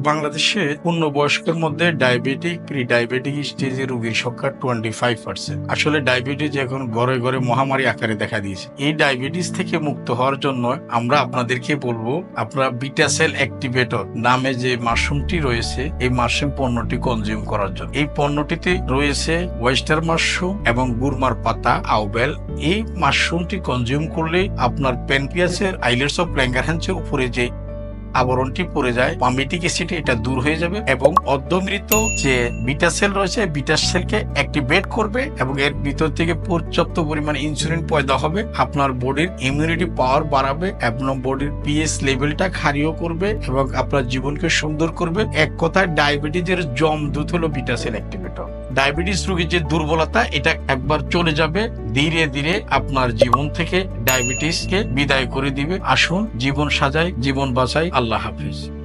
বাংলাদেশে পূর্ণবয়স্কের মধ্যে diabetic pre diabetic স্টেজের রোগীর সংখ্যা 25%। আসলে ডায়াবেটিস এখন ঘরে ঘরে মহামারী আকারে দেখা দিয়েছে। এই ডায়াবেটিস থেকে মুক্ত হওয়ার জন্য আমরা আপনাদেরকে বলবো, আপনারা বিটাসেল অ্যাক্টিভেটর নামে যে মাশরুমটি রয়েছে, এই মাশরুম পণ্যটি কনজিউম করার জন্য। এই পণ্যটিতে রয়েছে ওয়েস্টার মাশরুম এবং গুরমার পাতা, আউবেল। এই মাশরুমটি কনজিউম করলে আপনার প্যানক্রিয়াসের আইলেটস অফ ল্যাঙ্গারহ্যান্সের উপরে যে আবরণটি পড়ে যায়, পামিটিক অ্যাসিড, এটা দূর হয়ে যাবে এবং অর্ধমৃত যে বিটা সেল রয়েছে, বিটা সেলকে অ্যাক্টিভেট করবে এবং এর ভিতর থেকে পর্যাপ্ত পরিমাণে ইনসুলিন পয়দা হবে, আপনার বডির ইমিউনিটি পাওয়ার বাড়াবে এবং বডির পিএইচ লেভেলটা ক্ষারীয় করবে এবং আপনার জীবনকে সুন্দর করবে। এক কথায় ডায়াবেটিসের জমদূত হলো বিটা সেল অ্যাক্টিভেটর। ডায়াবেটিস রোগীর যে দুর্বলতা, এটা একবার চলে যাবে, ধীরে ধীরে আপনার জীবন থেকে ডায়াবেটিসকে বিদায় করে দিবে। আসুন জীবন সাজাই, জীবন বাঁচাই। আল্লাহ হাফেজ।